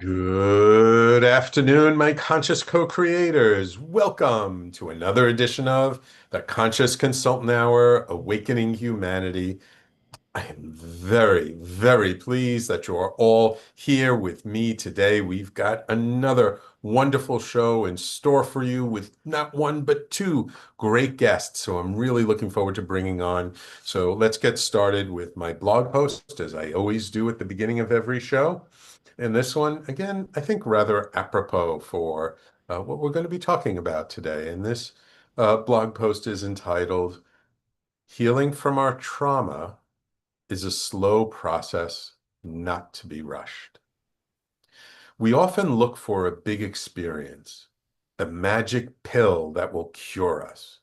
Good afternoon, my conscious co-creators. Welcome to another edition of the Conscious Consultant Hour, Awakening Humanity. I am very, very pleased that you are all here with me today. We've got another wonderful show in store for you with not one, but two great guests. So I'm really looking forward to bringing on. So let's get started with my blog post, as I always do at the beginning of every show. And this one, again, I think rather apropos for what we're going to be talking about today. And this blog post is entitled Healing from Our Trauma is a Slow Process Not to be Rushed. We often look for a big experience, the magic pill that will cure us,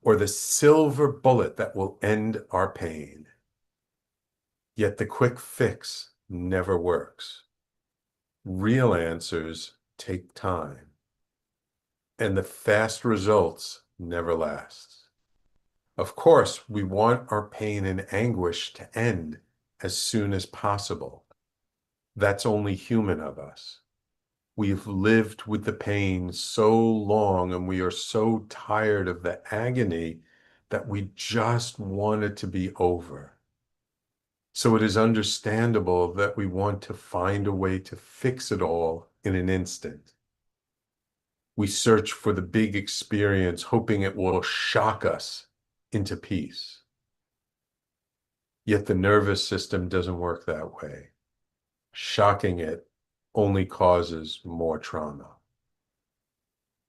or the silver bullet that will end our pain. Yet the quick fix never works. Real answers take time, and the fast results never last. Of course, we want our pain and anguish to end as soon as possible. That's only human of us. We've lived with the pain so long and we are so tired of the agony that we just want it to be over. So it is understandable that we want to find a way to fix it all in an instant. We search for the big experience, hoping it will shock us into peace. Yet the nervous system doesn't work that way. Shocking it only causes more trauma.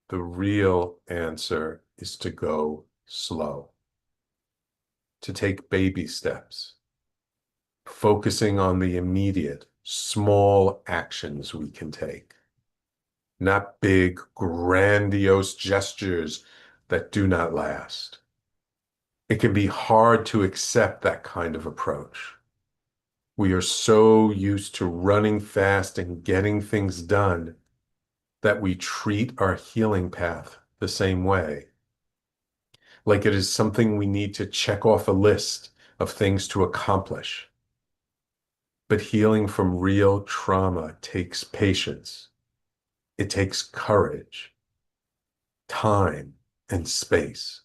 The real answer is to go slow, to take baby steps, focusing on the immediate, small actions we can take, not big, grandiose gestures that do not last. It can be hard to accept that kind of approach. We are so used to running fast and getting things done that we treat our healing path the same way, like it is something we need to check off a list of things to accomplish. But healing from real trauma takes patience. It takes courage, time, and space.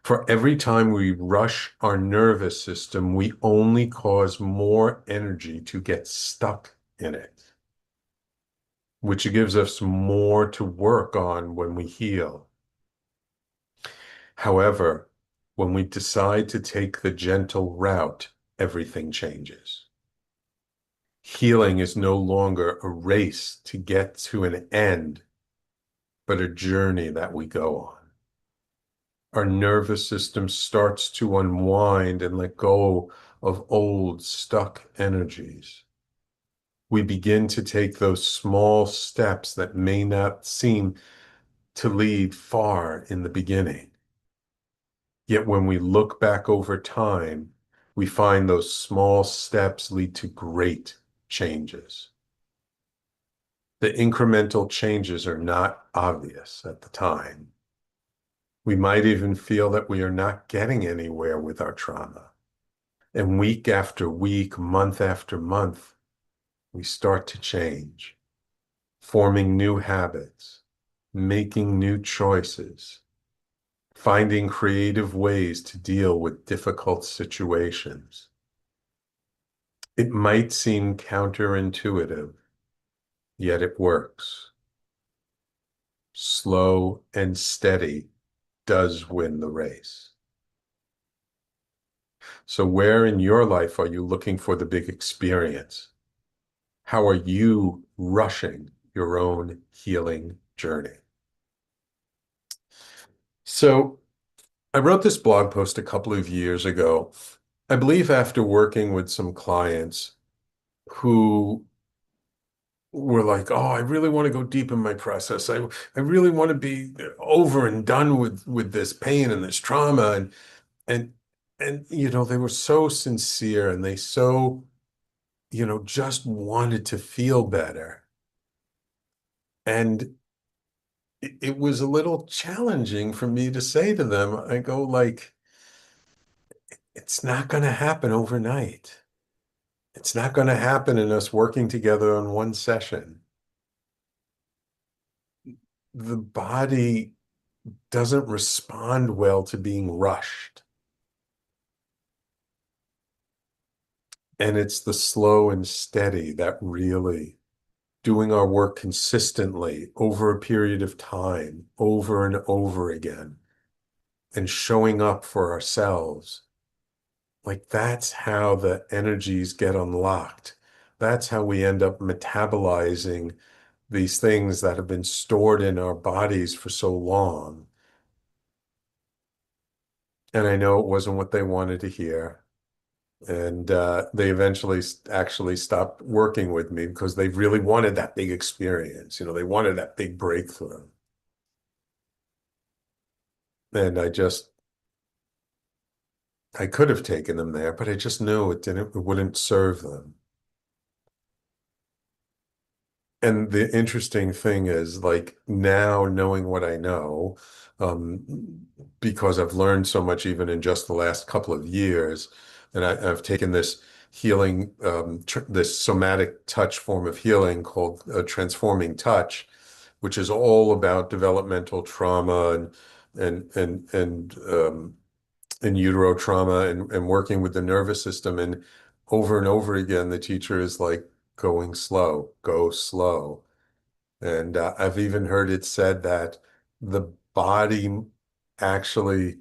For every time we rush our nervous system, we only cause more energy to get stuck in it, which gives us more to work on when we heal. However, when we decide to take the gentle route, everything changes. Healing is no longer a race to get to an end, but a journey that we go on. Our nervous system starts to unwind and let go of old, stuck energies. We begin to take those small steps that may not seem to lead far in the beginning. Yet when we look back over time, we find those small steps lead to great changes. The incremental changes are not obvious at the time. We might even feel that we are not getting anywhere with our trauma. And week after week, month after month, we start to change, forming new habits, making new choices, finding creative ways to deal with difficult situations. It might seem counterintuitive, yet it works. Slow and steady does win the race. So where in your life are you looking for the big experience? How are you rushing your own healing journey? So I wrote this blog post a couple of years ago, I believe after working with some clients who were like, oh, I really want to go deep in my process. I really want to be over and done with this pain and this trauma. And they were so sincere and they so, just wanted to feel better. And it was a little challenging for me to say to them, I go like, it's not going to happen overnight. It's not going to happen in us working together in one session. The body doesn't respond well to being rushed. And it's the slow and steady that really doing our work consistently over a period of time, over and over again, and showing up for ourselves. Like that's how the energies get unlocked. That's how we end up metabolizing these things that have been stored in our bodies for so long. And I know it wasn't what they wanted to hear. And they eventually actually stopped working with me because they really wanted that big experience. They wanted that big breakthrough. And I could have taken them there, but I just knew it wouldn't serve them. And the interesting thing is, like now knowing what I know, because I've learned so much even in just the last couple of years, and I've taken this healing, this somatic touch form of healing called transforming touch, which is all about developmental trauma and in utero trauma and working with the nervous system. And over again, the teacher is like, going slow, go slow. And I've even heard it said that the body actually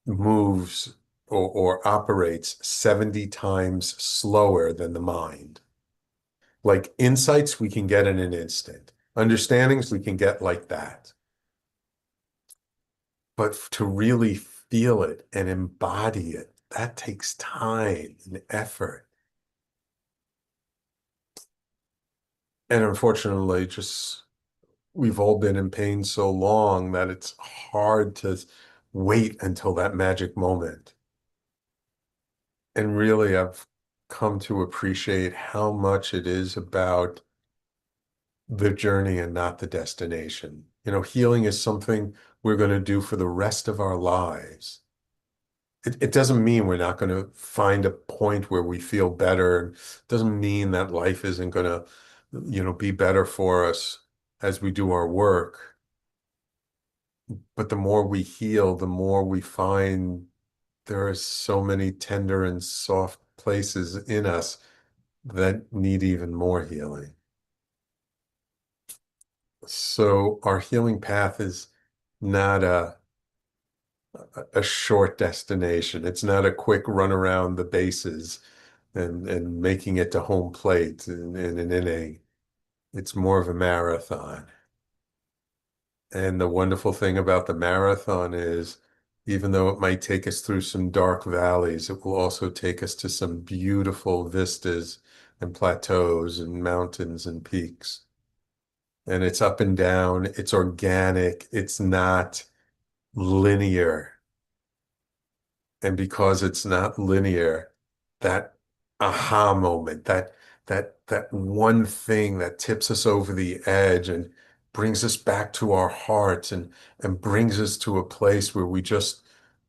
moves or operates 70 times slower than the mind. Like insights we can get in an instant, understandings we can get like that. But to really feel it and embody it, that takes time and effort. And unfortunately, just we've all been in pain so long that it's hard to wait until that magic moment. And really, I've come to appreciate how much it is about the journey and not the destination. Healing is something we're going to do for the rest of our lives. It doesn't mean we're not going to find a point where we feel better. It doesn't mean that life isn't going to, be better for us as we do our work. But the more we heal, the more we find there are so many tender and soft places in us that need even more healing. So our healing path is not a short destination. It's not a quick run around the bases and making it to home plate in an inning. It's more of a marathon. And the wonderful thing about the marathon is, even though it might take us through some dark valleys, it will also take us to some beautiful vistas and plateaus and mountains and peaks. And it's up and down, it's organic, it's not linear. And because it's not linear, that aha moment, that one thing that tips us over the edge and brings us back to our hearts and brings us to a place where we just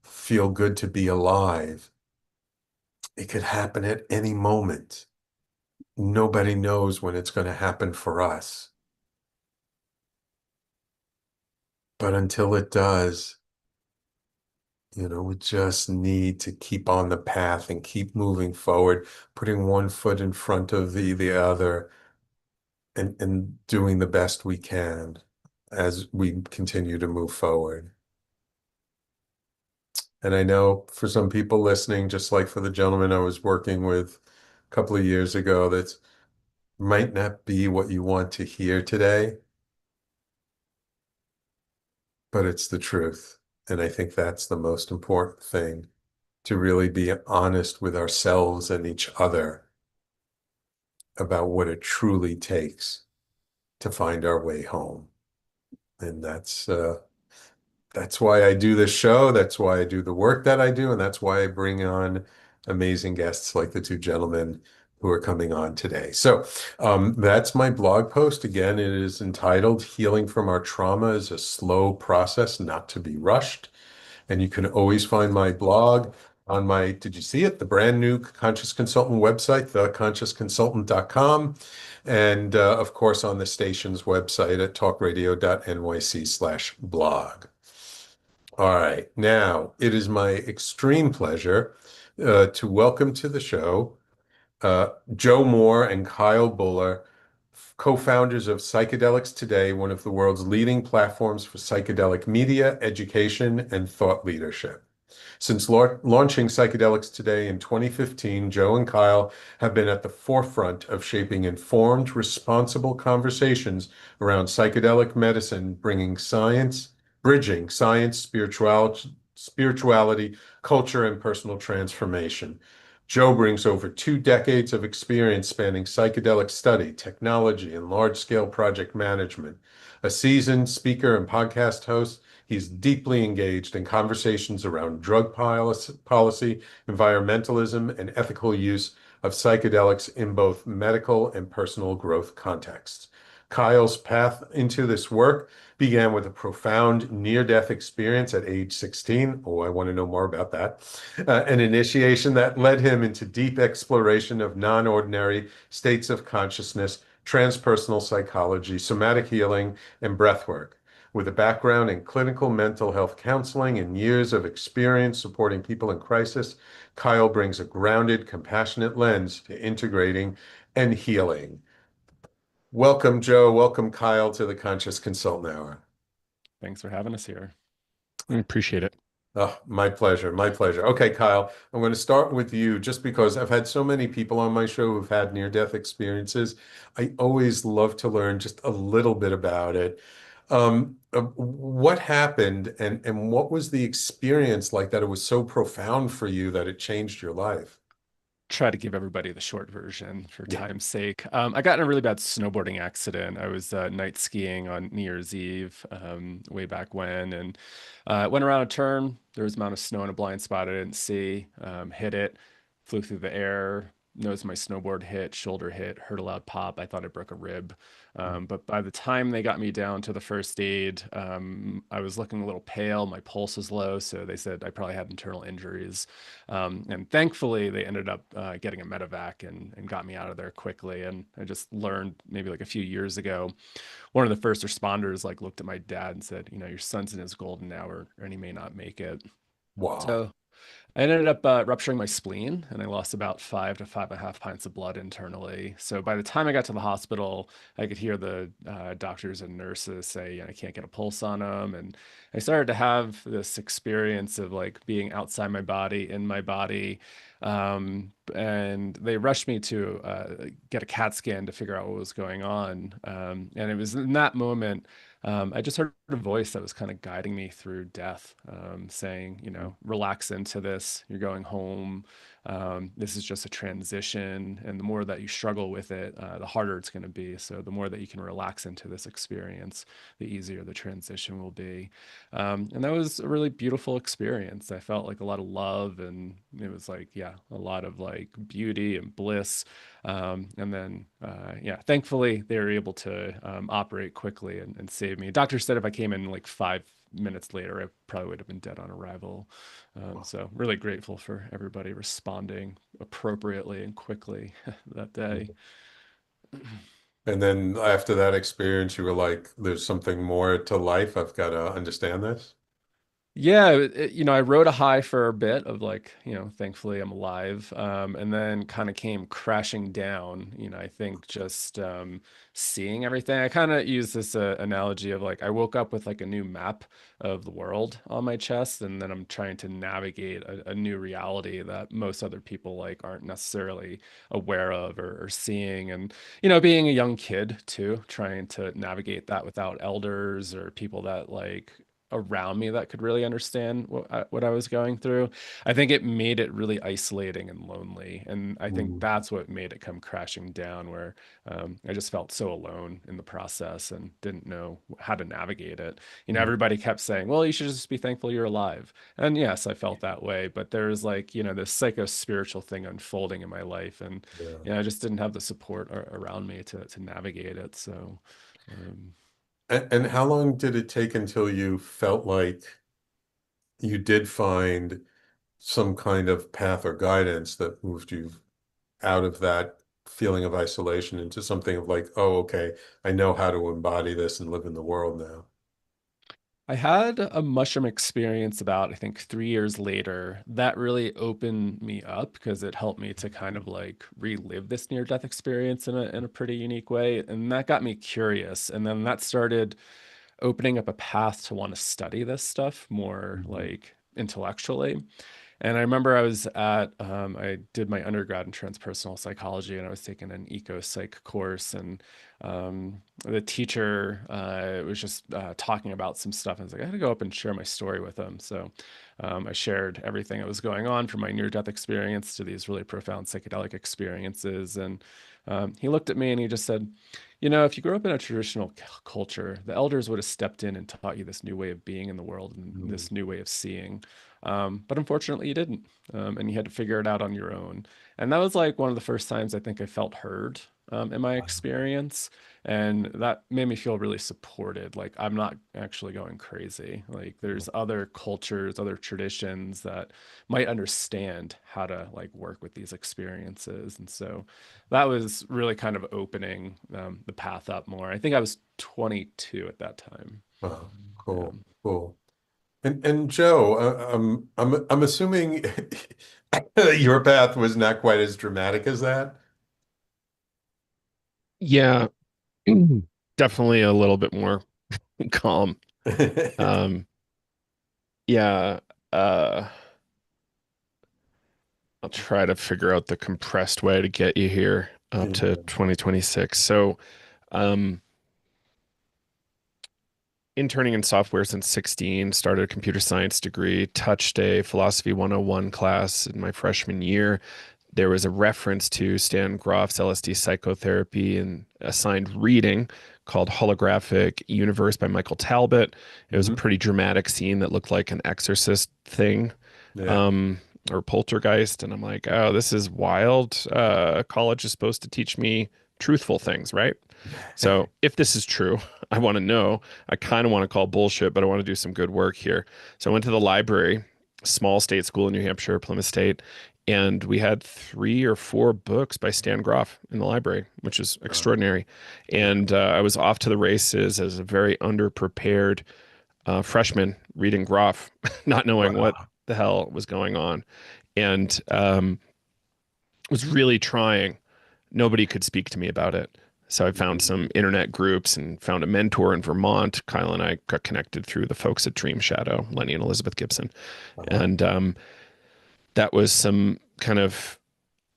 feel good to be alive. It could happen at any moment. Nobody knows when it's going to happen for us. But until it does, we just need to keep on the path and keep moving forward, putting one foot in front of the other and doing the best we can as we continue to move forward. And I know for some people listening, just like for the gentleman I was working with a couple of years ago, that might not be what you want to hear today, but it's the truth. And I think that's the most important thing, to really be honest with ourselves and each other about what it truly takes to find our way home. And that's why I do this show. That's why I do the work that I do. And that's why I bring on amazing guests like the two gentlemen who are coming on today. So that's my blog post. Again, it is entitled Healing from Our Trauma is a Slow Process Not to Be Rushed. And you can always find my blog on my, did you see it? The brand new Conscious Consultant website, theconsciousconsultant.com. And of course, on the station's website at talkradio.nyc/blog. All right. Now, it is my extreme pleasure to welcome to the show Joe Moore and Kyle Buller, co-founders of Psychedelics Today, one of the world's leading platforms for psychedelic media, education, and thought leadership. Since launching Psychedelics Today in 2015, Joe and Kyle have been at the forefront of shaping informed, responsible conversations around psychedelic medicine, bridging science, spirituality, culture, and personal transformation. Joe brings over 2 decades of experience spanning psychedelic study, technology, and large-scale project management. A seasoned speaker and podcast host, he's deeply engaged in conversations around drug policy, environmentalism, and ethical use of psychedelics in both medical and personal growth contexts. Kyle's path into this work began with a profound near-death experience at age 16. Oh, I want to know more about that. An initiation that led him into deep exploration of non-ordinary states of consciousness, transpersonal psychology, somatic healing, and breathwork. With a background in clinical mental health counseling and years of experience supporting people in crisis, Kyle brings a grounded, compassionate lens to integrating and healing. Welcome, Joe. Welcome, Kyle, to the Conscious Consultant Hour. Thanks for having us here. I appreciate it. Oh, my pleasure. My pleasure. Okay, Kyle, I'm going to start with you just because I've had so many people on my show who've had near-death experiences. I always love to learn just a little bit about it. What happened and what was the experience like that it was so profound for you that it changed your life? Try to give everybody the short version for Yeah. time's sake. I got in a really bad snowboarding accident. I was night skiing on New Year's Eve way back when, and went around a turn. There was a amount of snow in a blind spot I didn't see. Hit it, flew through the air. Noticed my snowboard hit, shoulder hit, heard a loud pop. I thought I broke a rib. But by the time they got me down to the first aid, I was looking a little pale. My pulse was low, so they said I probably had internal injuries. And thankfully, they ended up getting a medevac and got me out of there quickly. And I just learned maybe like a few years ago, one of the first responders like looked at my dad and said, your son's in his golden hour, and he may not make it. Wow. So I ended up rupturing my spleen, and I lost about 5 to 5.5 pints of blood internally. So by the time I got to the hospital, I could hear the doctors and nurses say, I can't get a pulse on him. And I started to have this experience of like being outside my body, in my body. And they rushed me to get a CAT scan to figure out what was going on. And it was in that moment I just heard a voice that was kind of guiding me through death, saying, relax into this. You're going home. This is just a transition. And the more that you struggle with it, the harder it's going to be. So the more that you can relax into this experience, the easier the transition will be. And that was a really beautiful experience. I felt like a lot of love, and it was like, yeah, a lot of like beauty and bliss. And then, yeah, thankfully they were able to operate quickly and save me. Doctor said if I came in like 5 minutes later, I probably would have been dead on arrival. So really grateful for everybody responding appropriately and quickly that day. And then after that experience, you were like, there's something more to life. I've got to understand this. Yeah, I rode a high for a bit of like, thankfully I'm alive. And then kind of came crashing down, I think just seeing everything. I kind of use this analogy of like I woke up with like a new map of the world on my chest, and then I'm trying to navigate a new reality that most other people like aren't necessarily aware of or seeing. And, being a young kid too, trying to navigate that without elders or people that like around me that could really understand what I was going through. I think it made it really isolating and lonely. And I think Mm, that's what made it come crashing down, where I just felt so alone in the process and didn't know how to navigate it. mm, Everybody kept saying, well, you should just be thankful you're alive. And yes, I felt that way. But there was like, this psycho spiritual thing unfolding in my life. And, yeah. I just didn't have the support around me to navigate it. So, um, And how long did it take until you felt like you did find some kind of path or guidance that moved you out of that feeling of isolation into something of like, oh, okay, I know how to embody this and live in the world now. I had a mushroom experience about, I think, 3 years later that really opened me up because it helped me to kind of like relive this near-death experience in a pretty unique way. And that got me curious. And then that started opening up a path to want to study this stuff more Mhm. like intellectually. And I remember I did my undergrad in transpersonal psychology and I was taking an eco psych course. And the teacher was just talking about some stuff. And I was like, I had to go up and share my story with him. So I shared everything that was going on from my near death experience to these really profound psychedelic experiences. And he looked at me and he just said, you know, if you grew up in a traditional culture, the elders would have stepped in and taught you this new way of being in the world and Mhm. this new way of seeing. But unfortunately, you didn't. And you had to figure it out on your own. And that was like one of the first times I think I felt heard in my Wow. experience. And that made me feel really supported. Like I'm not actually going crazy. Like there's other cultures, other traditions that might understand how to like work with these experiences. And so that was really kind of opening the path up more. I think I was 22 at that time. Wow. Cool. Um, Cool. And Joe, I'm assuming your path was not quite as dramatic as that. Yeah, definitely a little bit more calm. Um, yeah, uh, I'll try to figure out the compressed way to get you here up to Yeah. 2026. So, um, interning in software since 16, started a computer science degree, touched a philosophy 101 class in my freshman year. There was a reference to Stan Grof's LSD psychotherapy and assigned reading called Holographic Universe by Michael Talbot. It was a Hmm. pretty dramatic scene that looked like an exorcist thing, Yeah. um, or poltergeist. And I'm like, oh, this is wild. College is supposed to teach me truthful things, right? So if this is true, I want to know. I kind of want to call bullshit, but I want to do some good work here. So I went to the library, small state school in New Hampshire, Plymouth State, and we had 3 or 4 books by Stan Grof in the library, which is Wow. extraordinary. Yeah. And I was off to the races as a very underprepared freshman reading Grof, not knowing what Wow. the hell was going on, and was really trying. Nobody could speak to me about it. So I found some Mhm. internet groups and found a mentor in Vermont. Kyle and I got connected through the folks at Dream Shadow, Lenny and Elizabeth Gibson. Uh-huh. And that was some kind of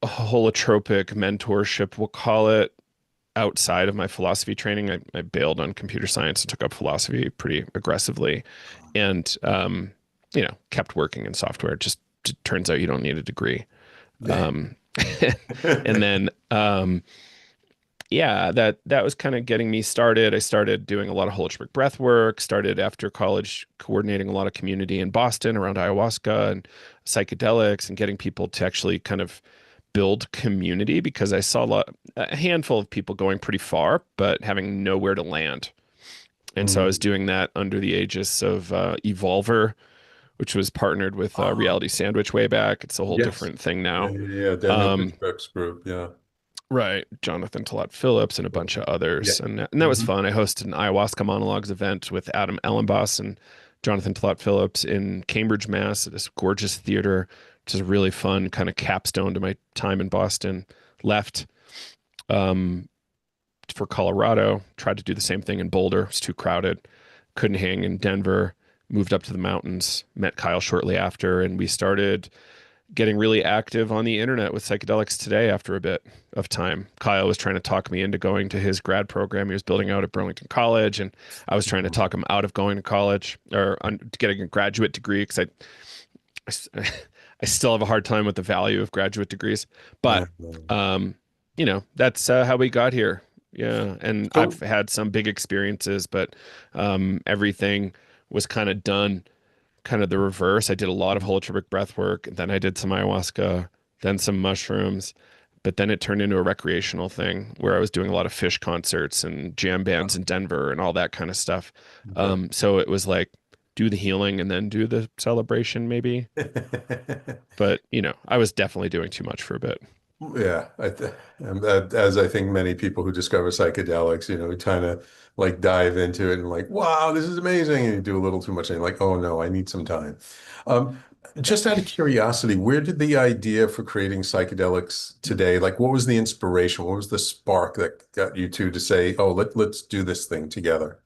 holotropic mentorship, we'll call it, outside of my philosophy training. I bailed on computer science and took up philosophy pretty aggressively and, kept working in software. Just turns out you don't need a degree. Yeah. Um, and then, yeah, that was kind of getting me started. I started doing a lot of holotropic breath work, started after college coordinating a lot of community in Boston around ayahuasca and psychedelics and getting people to actually kind of build community because I saw a handful of people going pretty far, but having nowhere to land. And so I was Mm. doing that under the aegis of Evolver, which was partnered with Ah, Reality Sandwich way back. It's a whole yes. different thing Yeah, now. yeah, yeah. Daniel Um, Pitchford's group. Yeah. Right. Jonathan Talat Phillips and a Yeah. bunch of Yeah. others. And that was Hmm. fun. I hosted an ayahuasca monologues event with Adam Ellenboss and Jonathan Talat Phillips in Cambridge, Mass. At this gorgeous theater, which is a really fun kind of capstone to my time in Boston. Left um, for Colorado, tried to do the same thing in Boulder. It was too crowded. Couldn't hang in Denver. Moved up to the mountains, met Kyle shortly after, and we started getting really active on the internet with Psychedelics Today after a bit of time. Kyle was trying to talk me into going to his grad program he was building out at Burlington College, and I was trying to talk him out of going to college or getting a graduate degree because I still have a hard time with the value of graduate degrees. Yeah. But that's how we got here. Yeah, and I've So, had some big experiences, but everything was kind of done kind of the reverse. I did a lot of holotropic breath work, then I did some ayahuasca, then some mushrooms, but then it turned into a recreational thing where I was doing a lot of fish concerts and jam bands in Denver and all that kind of stuff. okay. So it was like do the healing and then do the celebration, maybe. But, I was definitely doing too much for a bit. Yeah, as I think many people who discover psychedelics, we kind of like dive into it and like, wow, this is amazing. And you do a little too much and you're like, oh no, I need some time. Um, just out of curiosity, where did the idea for creating psychedelics today, like what was the inspiration? What was the spark that got you two to say, oh, let's do this thing together?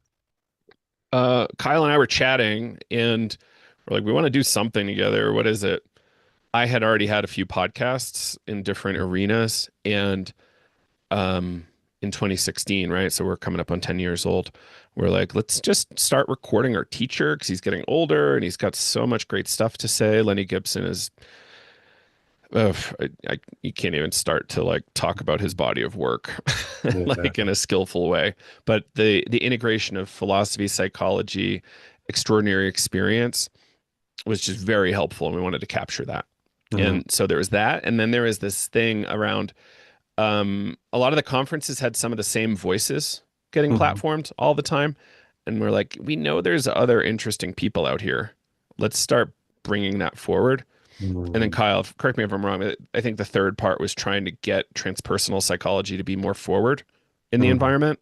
Kyle and I were chatting and we're like, we want to do something together. What is it? I had already had a few podcasts in different arenas, and um, in 2016, right? So we're coming up on 10 years old. We're like, let's just start recording our teacher because he's getting older and he's got so much great stuff to say. Lenny Gibson is, you can't even start to like talk about his body of work Yeah. like in a skillful way. But the integration of philosophy, psychology, extraordinary experience was just very helpful, and we wanted to capture that. Mhm. And so there was that, and then there was this thing around a lot of the conferences had some of the same voices getting Mhm. platformed all the time. And we're like, we know there's other interesting people out here. Let's start bringing that forward. And then Mhm. Kyle, correct me if I'm wrong, I think the third part was trying to get transpersonal psychology to be more forward in the Mhm. environment.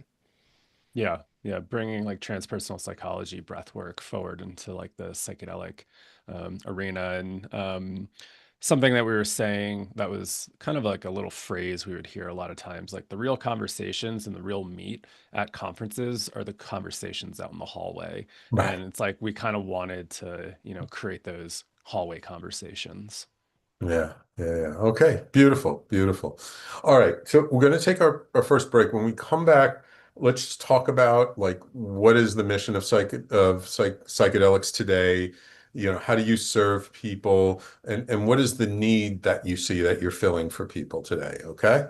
Yeah, yeah, bringing like transpersonal psychology, breathwork forward into like the psychedelic arena, and something that we were saying that was kind of like a little phrase we would hear a lot of times, like the real conversations and the real meat at conferences are the conversations out in the hallway, Right. and it's like we kind of wanted to, create those hallway conversations. Yeah, yeah, yeah. Okay, beautiful, beautiful. All right, so we're going to take our first break. When we come back, let's just talk about like what is the mission of psychedelics today? How do you serve people, and what is the need that you see that you're filling for people today? Okay.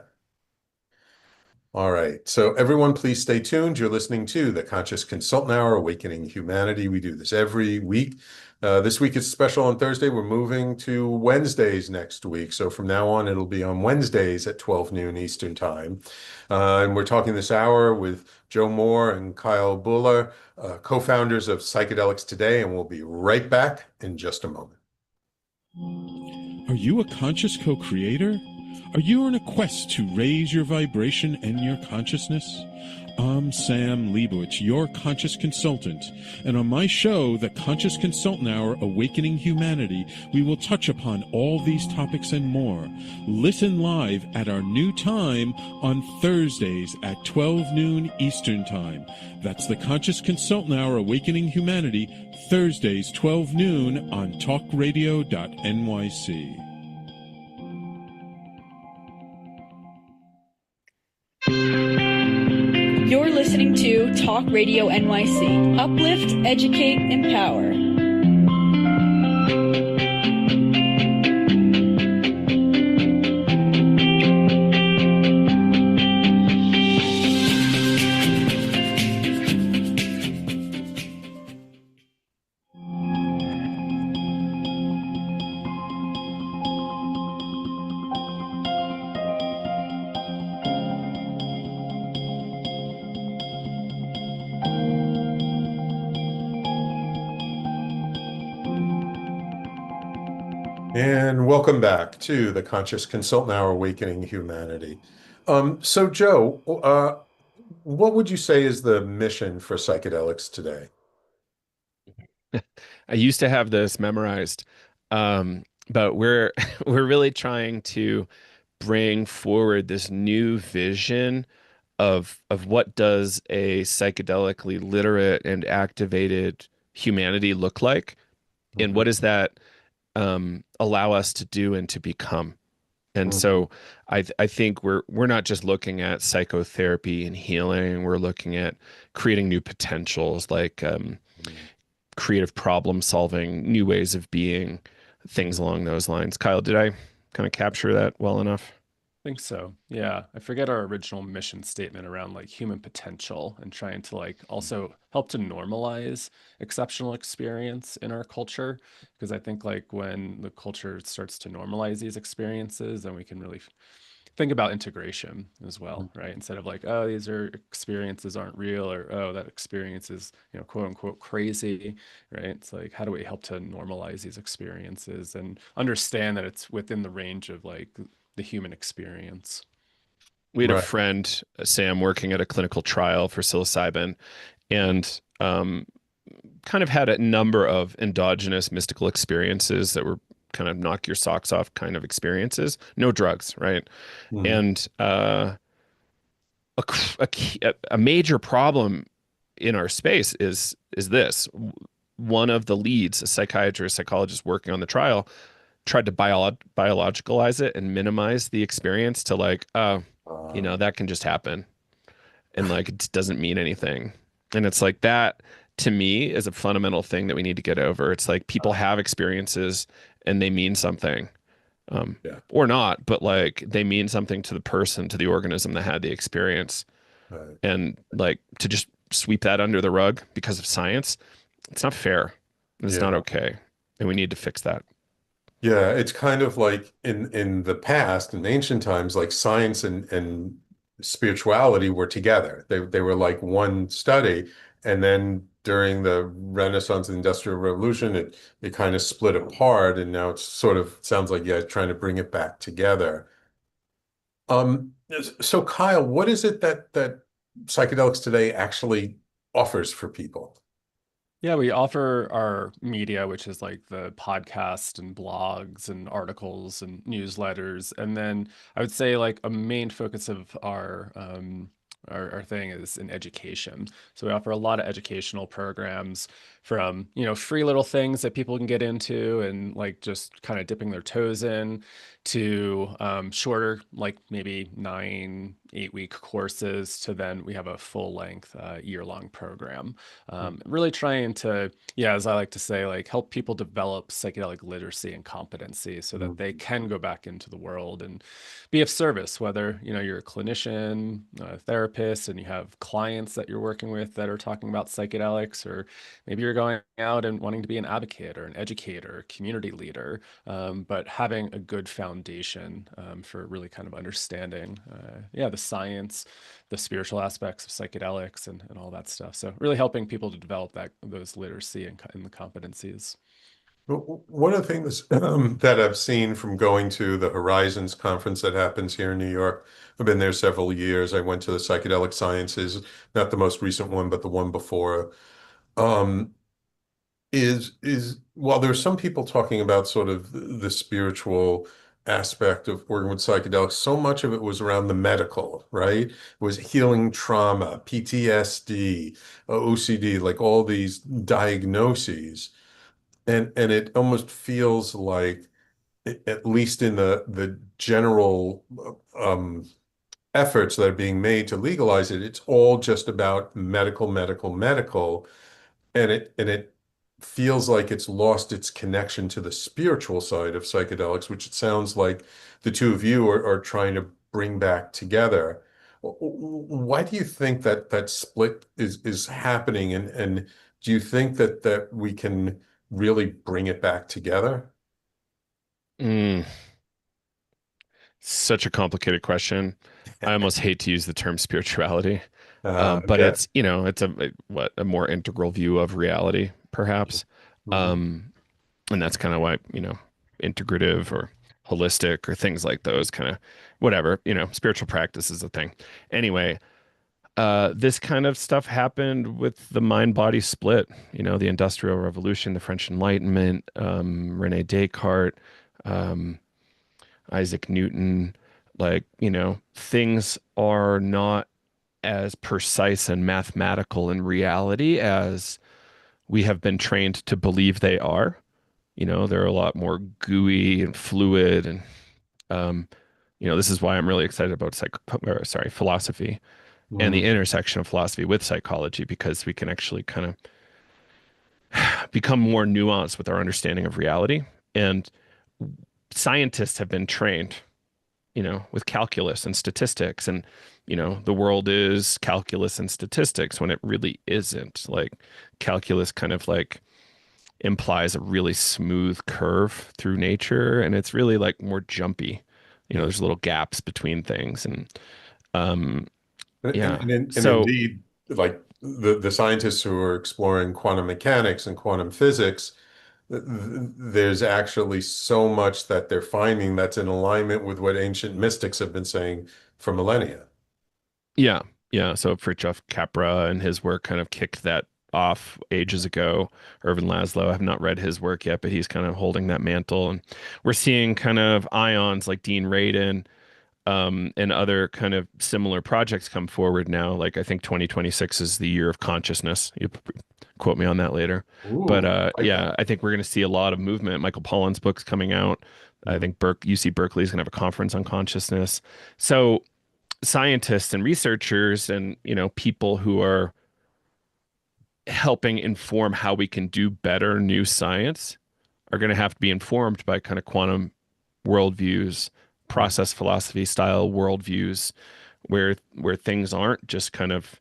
All right. So everyone, please stay tuned. You're listening to the Conscious Consultant Hour, Awakening Humanity. We do this every week. This week is special on Thursday. We're moving to Wednesdays next week. So from now on, it'll be on Wednesdays at 12 noon Eastern Time. And we're talking this hour with Joe Moore and Kyle Buller, co-founders of Psychedelics Today. And we'll be right back in just a moment. Are you a conscious co creator? Are you on a quest to raise your vibration and your consciousness? I'm Sam Leibowitz, your conscious consultant, and on my show, The Conscious Consultant Hour Awakening Humanity, we will touch upon all these topics and more. Listen live at our new time on Thursdays at 12 noon Eastern Time. That's The Conscious Consultant Hour Awakening Humanity, Thursdays 12 noon on talkradio.nyc. You're listening to Talk Radio NYC. Uplift, educate, empower. And welcome back to the Conscious Consultant Hour, Awakening Humanity. So Joe, what would you say is the mission for psychedelics today? I used to have this memorized, but we're we're really trying to bring forward this new vision of what does a psychedelically literate and activated humanity look like, and what Mhm. does that allow us to do and to become. And Mhm. so I think we're not just looking at psychotherapy and healing. We're looking at creating new potentials like creative problem solving, new ways of being, things along those lines. Kyle, did I kind of capture that well enough? Think so. Yeah. I forget our original mission statement around like human potential and trying to like also help to normalize exceptional experience in our culture. Because I think like when the culture starts to normalize these experiences, then we can really think about integration as well, right? Instead of like, oh, these are experiences aren't real, or oh, that experience is, quote unquote crazy, right? It's like, how do we help to normalize these experiences and understand that it's within the range of like the human experience? We had a Right. friend, Sam, working at a clinical trial for psilocybin, and kind of had a number of endogenous mystical experiences that were kind of knock your socks off kind of experiences. No drugs, right? Mhm. And a major problem in our space is this. One of the leads, a psychiatrist, psychologist working on the trial, tried to biologicalize it and minimize the experience to like, Uh, that can just happen and like it doesn't mean anything. And it's like that to me is a fundamental thing that we need to get over. It's like people have experiences and they mean something, yeah. or not, but like they mean something to the person, to the organism that had the experience. Right. And like to just sweep that under the rug because of science, it's not fair. It's not Yeah. okay. And we need to fix that. Yeah, it's kind of like in the past, in ancient times, like science and spirituality were together. They were like one study. And then during the Renaissance and Industrial Revolution, it kind of split apart. And now it's sort of sounds like, yeah, trying to bring it back together. Um, so Kyle, what is it that Psychedelics Today actually offers for people? Yeah, we offer our media, which is like the podcast and blogs and articles and newsletters. And then I would say like a main focus of our thing is in education. So we offer a lot of educational programs from, free little things that people can get into and like just kind of dipping their toes in to shorter, like maybe 8-week courses to then we have a full length year-long program. Really trying to, yeah, as I like to say, like help people develop psychedelic literacy and competency so that they can go back into the world and be of service, whether, you're a clinician, a therapist, and you have clients that you're working with that are talking about psychedelics, or maybe you're going out and wanting to be an advocate or an educator, community leader, but having a good foundation for really kind of understanding, yeah, the science, the spiritual aspects of psychedelics and all that stuff. So really helping people to develop those literacy and the competencies. One of the things that I've seen from going to the Horizons conference that happens here in New York, I've been there several years. I went to the Psychedelic Sciences, not the most recent one, but the one before. Um, is while there's some people talking about sort of the spiritual aspect of working with psychedelics, so much of it was around the medical, right? It was healing trauma, PTSD, OCD, like all these diagnoses. And it almost feels like, at least in the general efforts that are being made to legalize it, it's all just about medical, medical, medical, and it feels like it's lost its connection to the spiritual side of psychedelics, which it sounds like the two of you are trying to bring back together. Why do you think that that split is happening, and do you think that we can really bring it back together? Mm, such a complicated question. I almost hate to use the term spirituality, but Okay. it's, it's a more integral view of reality, perhaps. Mhm. Um, and that's kind of why, integrative or holistic or things like those kind of whatever, spiritual practice is a thing. Anyway, this kind of stuff happened with the mind-body split, the Industrial Revolution, the French Enlightenment, Rene Descartes, um, Isaac Newton, like, things are not as precise and mathematical in reality as we have been trained to believe they are. They're a lot more gooey and fluid. And, um, this is why I'm really excited about philosophy and the Mhm. intersection of philosophy with psychology, because we can actually kind of become more nuanced with our understanding of reality. And scientists have been trained, with calculus and statistics. And, the world is calculus and statistics when it really isn't. Like calculus kind of like implies a really smooth curve through nature. And it's really like more jumpy. Yeah. There's little gaps between things, and um, yeah. And So indeed, like the scientists who are exploring quantum mechanics and quantum physics, there's actually so much that they're finding that's in alignment with what ancient mystics have been saying for millennia. yeah, yeah. So Fritjof Capra and his work kind of kicked that off ages ago. Irvin Laszlo, I have not read his work yet, but he's kind of holding that mantle, and we're seeing kind of ions like Dean Radin, and other kind of similar projects come forward now. Like I think 2026 is the year of consciousness. You quote me on that later. But Ooh, I like that. yeah, I think we're going to see a lot of movement. Michael Pollan's book's coming out. I Mhm. think UC Berkeley is going to have a conference on consciousness. So scientists and researchers and people who are helping inform how we can do better new science are going to have to be informed by kind of quantum worldviews, process philosophy style worldviews, where things aren't just kind of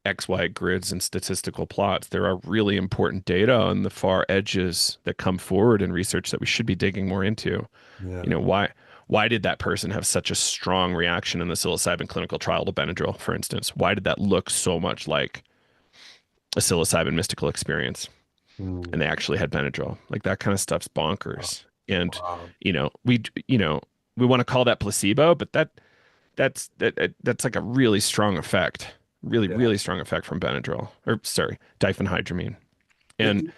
XY grids and statistical plots. There are really important data on the far edges that come forward in research that we should be digging more into. Yeah. Why did that person have such a strong reaction in the psilocybin clinical trial to Benadryl, for instance? Why did that look so much like a psilocybin mystical experience? And Mm. they actually had Benadryl. Like that kind of stuff's Wow. bonkers. And Wow. you know, we you know, we want to call that placebo, but that's like a really strong effect. Really, Yeah. really strong effect from Benadryl. Or sorry, diphenhydramine. It, And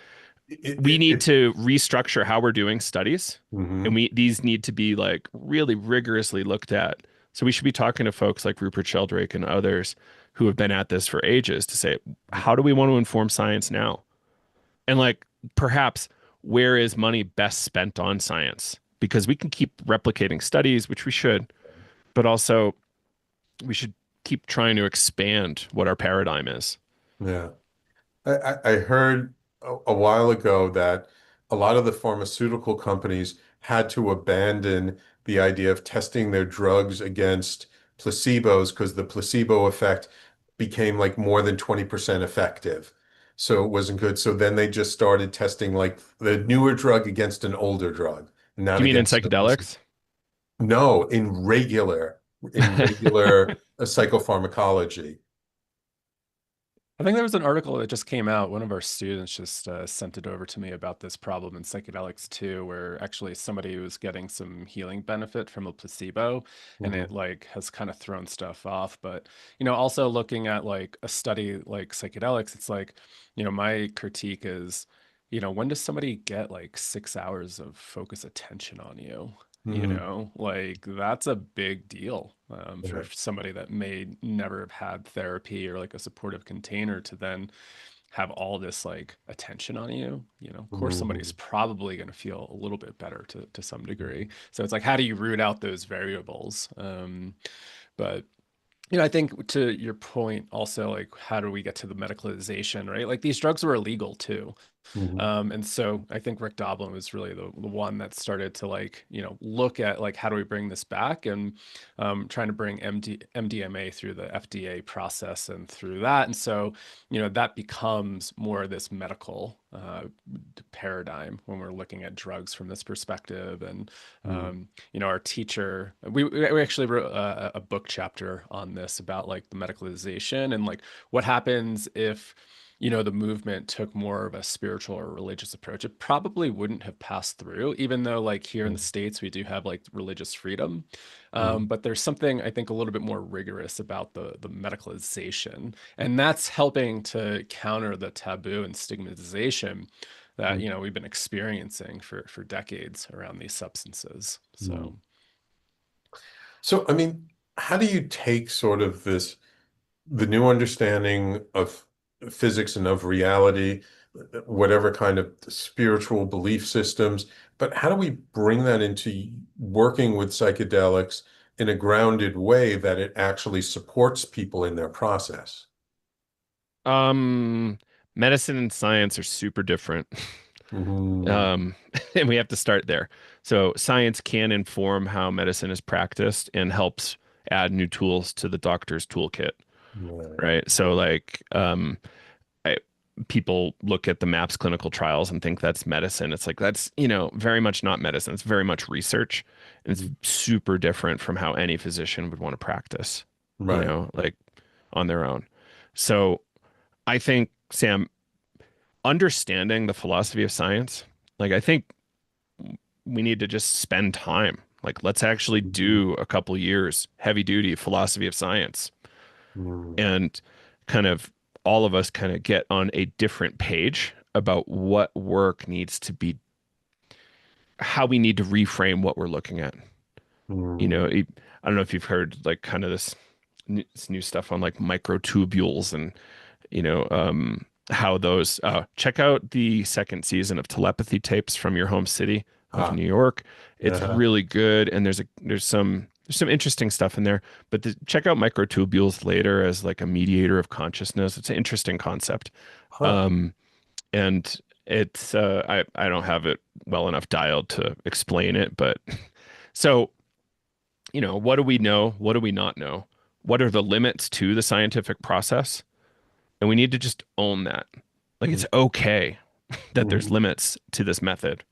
we it, need it, to restructure how we're doing studies. And mhm. these need to be like really rigorously looked at. So we should be talking to folks like Rupert Sheldrake and others who have been at this for ages to say, how do we want to inform science now? And like perhaps where is money best spent on science? Because we can keep replicating studies, which we should, but also we should keep trying to expand what our paradigm is. Yeah. I heard a while ago that a lot of the pharmaceutical companies had to abandon the idea of testing their drugs against placebos because the placebo effect became like more than 20% effective. So it wasn't good. So then they just started testing like the newer drug against an older drug, Do not you mean in against the placebo. psychedelics? No, in regular psychopharmacology. I think there was an article that just came out. One of our students just sent it over to me about this problem in Psychedelics too, where actually somebody was getting some healing benefit from a placebo, and it Mhm. like has kind of thrown stuff off. But also looking at like a study like psychedelics, it's like, my critique is, when does somebody get like 6 hours of focus attention on you? Mhm. Like that's a big deal for Yeah. somebody that may never have had therapy or like a supportive container to then have all this like attention on you. Of course, somebody's Mhm. probably going to feel a little bit better to some degree. So it's like, how do you root out those variables? But I think to your point also, like, how do we get to the medicalization, right? Like these drugs were illegal too. Mhm. And so I think Rick Doblin was really the one that started to like, look at like how do we bring this back and trying to bring MDMA through the FDA process and through that. And so, that becomes more of this medical paradigm when we're looking at drugs from this perspective. And Mhm. our teacher, we actually wrote a book chapter on this about like the medicalization and like what happens if the movement took more of a spiritual or religious approach. It probably wouldn't have passed through, even though like here in the States, we do have like religious freedom. Mhm. But there's something I think a little bit more rigorous about the medicalization. And that's helping to counter the taboo and stigmatization that, Mhm. we've been experiencing for decades around these substances. So Mhm. So, I mean, how do you take sort of the new understanding of physics and of reality, whatever kind of spiritual belief systems, but how do we bring that into working with psychedelics in a grounded way that it actually supports people in their process? Um, Medicine and science are super different. Mhm. Um, and we have to start there. So science can inform how medicine is practiced and helps add new tools to the doctor's toolkit, Right. right? So like, people look at the MAPS clinical trials and think that's medicine. It's like that's, very much not medicine. It's very much research. And it's super different from how any physician would want to practice, Right. like on their own. So I think, Sam, understanding the philosophy of science, like I think we need to just spend time. Like let's actually Mhm. do a couple years heavy duty philosophy of science Mhm. and kind of all of us kind of get on a different page about what work needs to be, how we need to reframe what we're looking at. Mhm. I don't know if you've heard like kind of this new stuff on like microtubules and how those check out the second season of Telepathy Tapes from Your Home City of Ah, New York. It's uh-huh. really good, and there's some interesting stuff in there. But check out microtubules later as like a mediator of consciousness. It's an interesting concept. Huh. Um, and it's I don't have it well enough dialed to explain it, but so what do we know? What do we not know? What are the limits to the scientific process? And we need to just own that. Like it's okay that there's Mhm. limits to this method,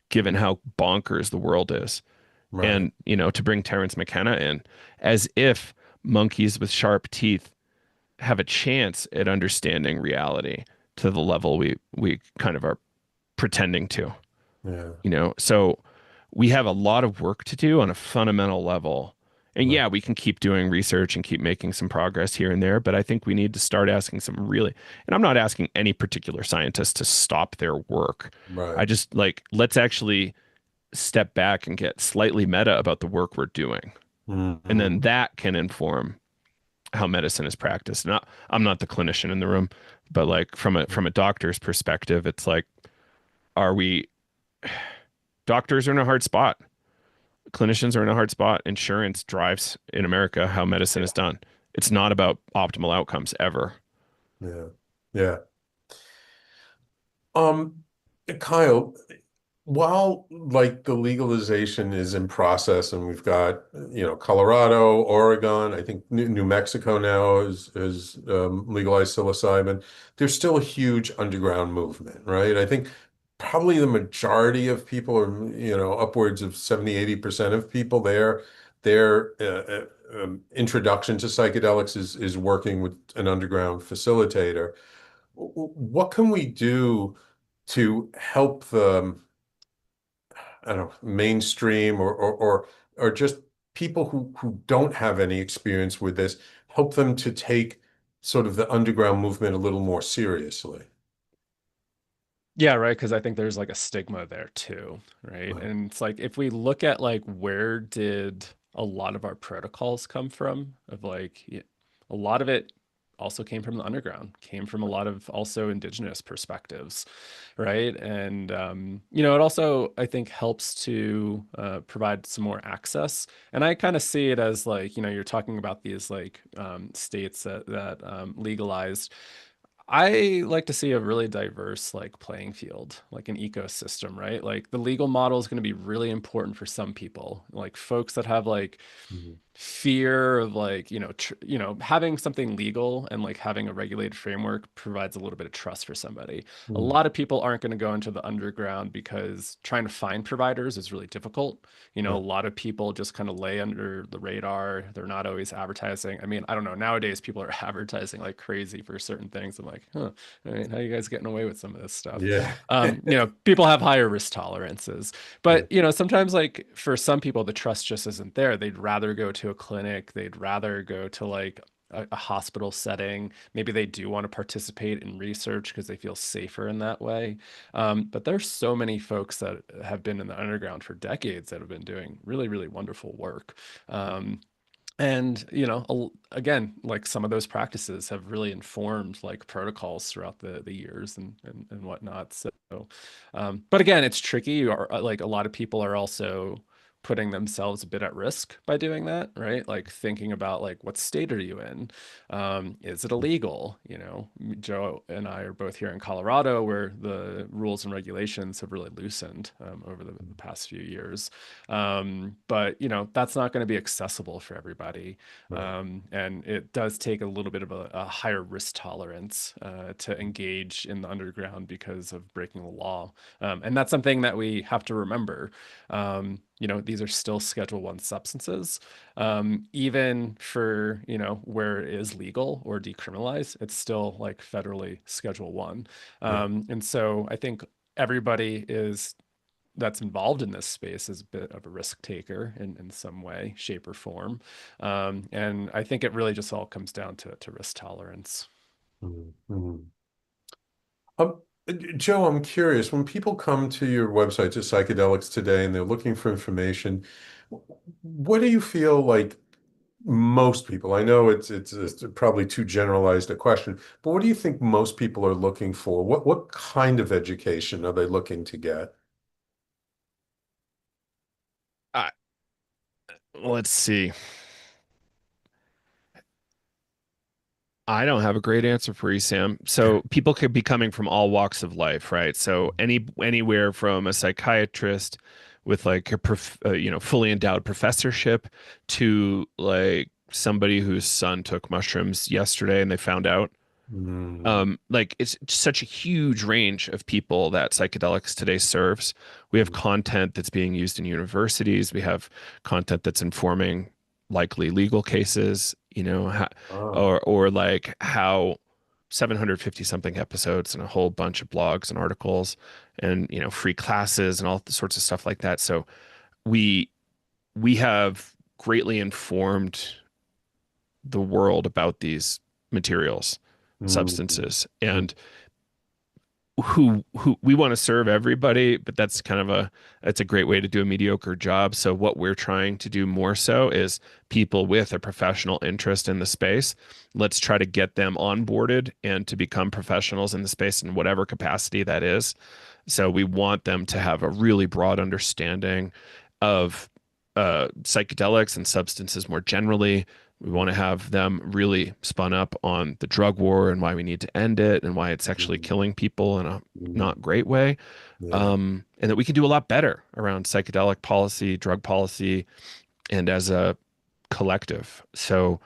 given how bonkers the world is. Right. And, to bring Terence McKenna in, as if monkeys with sharp teeth have a chance at understanding reality to the level we kind of are pretending to, Yeah. So we have a lot of work to do on a fundamental level. And Right. yeah, we can keep doing research and keep making some progress here and there, but I think we need to start asking some really, and I'm not asking any particular scientist to stop their work. I Right. just like, let's actually step back and get slightly meta about the work we're doing. And then Mhm. that can inform how medicine is practiced. Not, I'm not the clinician in the room, but like from a doctor's perspective, it's like, are we doctors are in a hard spot. Clinicians are in a hard spot. Insurance drives in America how medicine is done. It's not about optimal outcomes ever. Yeah. Yeah. Um, Kyle, while like the legalization is in process and we've got, Colorado, Oregon, I think New Mexico now is legalized psilocybin, there's still a huge underground movement, right? I think probably the majority of people are, upwards of 70-80% of people their introduction to psychedelics is working with an underground facilitator. What can we do to help the, I don't know, mainstream or just people who don't have any experience with this, help them to take sort of the underground movement a little more seriously? Yeah, right. Because I think there's like a stigma there too, right? Right. And it's like if we look at like where did a lot of our protocols come from, of like a lot of it also came from the underground, came from a lot of also indigenous perspectives, right? And it also I think helps to provide some more access. And I kind of see it as like you're talking about these like states that legalized. I like to see a really diverse like playing field, like an ecosystem, right? Like the legal model is going to be really important for some people, like folks that have like Mhm. fear of like having something legal and like having a regulated framework provides a little bit of trust for somebody. A Mhm. lot of people aren't going to go into the underground because trying to find providers is really difficult. A Right. lot of people just kind of lay under the radar. They're not always advertising. I mean, I don't know, nowadays people are advertising like crazy for certain things. I'm like, huh, all right, how are you guys getting away with some of this stuff? Yeah. People have higher risk tolerances. Yeah. But, sometimes like for some people, the trust just isn't there. They'd rather go to a clinic. They'd rather go to like a hospital setting. Maybe they do want to participate in research because they feel safer in that way. But there's so many folks that have been in the underground for decades that have been doing really, really wonderful work. And again, like some of those practices have really informed like protocols throughout the years and whatnot. So but again, it's tricky. Like a lot of people are also putting themselves a bit at risk by doing that, right? Like thinking about like what state are you in? Is it illegal? You know, Joe and I are both here in Colorado, where the rules and regulations have really loosened over the past few years. But you know, that's not going to be accessible for everybody, Right. and it does take a little bit of a higher risk tolerance to engage in the underground because of breaking the law, and that's something that we have to remember. You know, these are still Schedule One substances. Even for, you know, where it is legal or decriminalized, it's still like federally Schedule One. Yeah. And so I think everybody is that's involved in this space is a bit of a risk taker in some way, shape, or form. And I think it really just all comes down to risk tolerance. Mhm. Mhm. Um, Joe, I'm curious, when people come to your website, to Psychedelics Today, and they're looking for information, what do you feel like most people, I know it's probably too generalized a question, but what do you think most people are looking for? What kind of education are they looking to get? Uh, let's see. I don't have a great answer for you, Sam. So people could be coming from all walks of life, right? So anywhere from a psychiatrist with like a fully endowed professorship to like somebody whose son took mushrooms yesterday and they found out. Mm, Like it's such a huge range of people that Psychedelics Today serves. We have content that's being used in universities. We have content that's informing likely legal cases, you know, oh, or like how 750 something episodes and a whole bunch of blogs and articles and, you know, free classes and all sorts of stuff like that. So we we have greatly informed the world about these materials, mm, substances, mm, and who we want to serve everybody, but that's kind of that's a great way to do a mediocre job. So what we're trying to do more so is people with a professional interest in the space. Let's try to get them onboarded and to become professionals in the space in whatever capacity that is. So we want them to have a really broad understanding of psychedelics and substances more generally. We want to have them really spun up on the drug war and why we need to end it and why it's actually mm, killing people in a mm, not great way. yeah. And that we can do a lot better around psychedelic policy, drug policy, and as a collective. So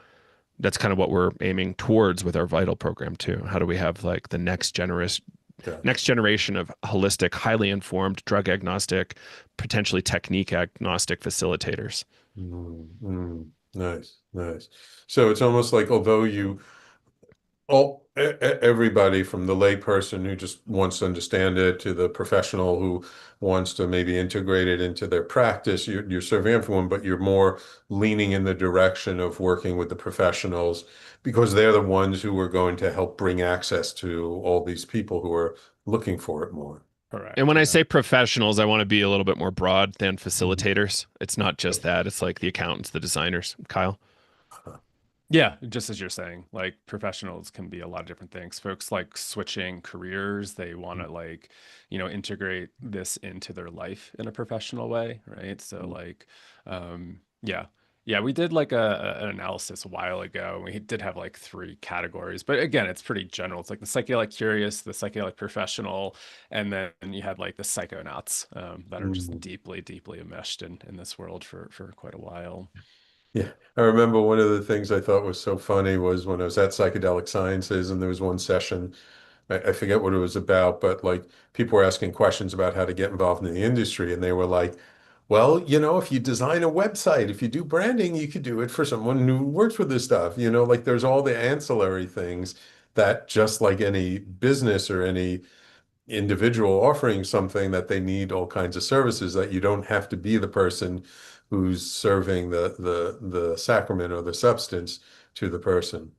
that's kind of what we're aiming towards with our Vital program too. How do we have like the Gotcha. next generation of holistic, highly informed, drug agnostic, potentially technique agnostic facilitators? Mm, mm. Nice, nice. So it's almost like although everybody from the layperson who just wants to understand it to the professional who wants to maybe integrate it into their practice, you're serving everyone, but you're more leaning in the direction of working with the professionals because they're the ones who are going to help bring access to all these people who are looking for it more. And Correct. when I Yeah. say professionals, I want to be a little bit more broad than Mhm. facilitators. It's not just that, it's like the accountants, the designers. Kyle. Yeah, just as you're saying, like professionals can be a lot of different things. Folks like switching careers, they want to like, you know, integrate this into their life in a professional way, right? So like, yeah. Yeah, we did like an analysis a while ago. We did have like three categories, but again, it's pretty general. It's like the psychedelic curious, the psychedelic professional, and then you had like the psychonauts that are just Mhm. deeply, deeply enmeshed in this world for quite a while. Yeah, I remember one of the things I thought was so funny was when I was at Psychedelic Sciences and there was one session, I forget what it was about, but like people were asking questions about how to get involved in the industry, and they were like, well, you know, if you design a website, if you do branding, you could do it for someone who works with this stuff. You know, like there's all the ancillary things that just like any business or any individual offering something that they need all kinds of services that you don't have to be the person who's serving the sacrament or the substance to the person.